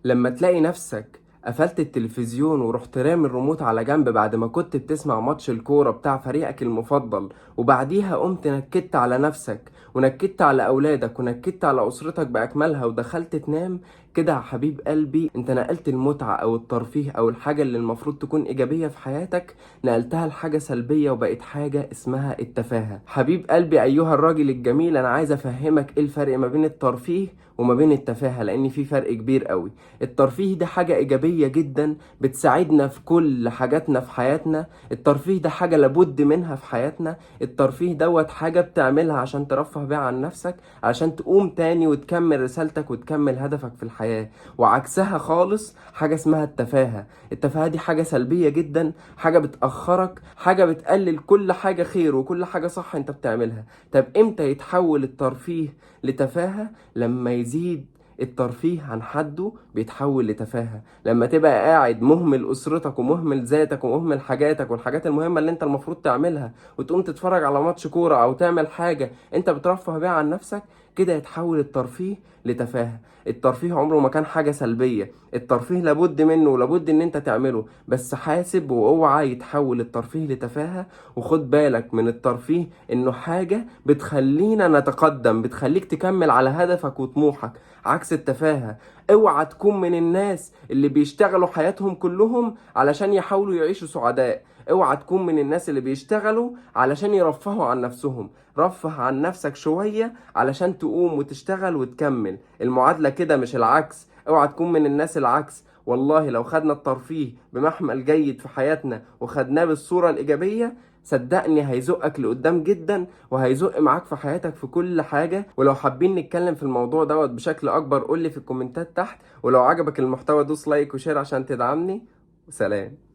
لما تلاقي نفسك قفلت التلفزيون ورحت رامي الريموت على جنب بعد ما كنت بتسمع ماتش الكورة بتاع فريقك المفضل، وبعديها قمت نكدت على نفسك ونكدت على أولادك ونكدت على أسرتك بأكملها ودخلت تنام، كده يا حبيب قلبي انت نقلت المتعة أو الترفيه أو الحاجة اللي المفروض تكون إيجابية في حياتك، نقلتها لحاجة سلبية وبقت حاجة اسمها التفاهة. حبيب قلبي أيها الراجل الجميل، أنا عايز أفهمك إيه الفرق ما بين الترفيه وما بين التفاهة، لأن في فرق كبير قوي. الترفيه ده حاجة إيجابية جدا بتساعدنا في كل حاجاتنا في حياتنا. الترفيه ده حاجة لابد منها في حياتنا. الترفيه دوت حاجة بتعملها عشان ترفه بيها عن نفسك، عشان تقوم تاني وتكمل رسالتك وتكمل هدفك في الحياة. وعكسها خالص حاجة اسمها التفاهة. التفاهة دي حاجة سلبية جدا، حاجة بتأخرك، حاجة بتقلل كل حاجة خير وكل حاجة صح انت بتعملها. طب امتى يتحول الترفيه لتفاهة؟ لما يزيد الترفيه عن حده بيتحول لتفاهة. لما تبقى قاعد مهمل أسرتك ومهمل ذاتك ومهمل حاجاتك والحاجات المهمة اللي انت المفروض تعملها، وتقوم تتفرج على ماتش كورة أو تعمل حاجة انت بترفه بيها عن نفسك، كده يتحول الترفيه لتفاهة. الترفيه عمره ما كان حاجة سلبية، الترفيه لابد منه ولابد ان انت تعمله، بس حاسب واوعى يتحول الترفيه لتفاهة. وخد بالك من الترفيه انه حاجة بتخلينا نتقدم، بتخليك تكمل على هدفك وطموحك، عكس التفاهة. اوعى تكون من الناس اللي بيشتغلوا حياتهم كلهم علشان يحاولوا يعيشوا سعداء. اوعى تكون من الناس اللي بيشتغلوا علشان يرفهوا عن نفسهم. رفه عن نفسك شوية علشان تقوم وتشتغل وتكمل. المعادلة كده مش العكس. اوعى تكون من الناس العكس. والله لو خدنا الترفيه بمحمل جيد في حياتنا وخدناه بالصورة الإيجابية، صدقني هيزقك لقدام جدا وهيزق معاك في حياتك في كل حاجة. ولو حابين نتكلم في الموضوع دوت بشكل أكبر قولي في الكومنتات تحت، ولو عجبك المحتوى دوس لايك وشير عشان تدعمني. سلام.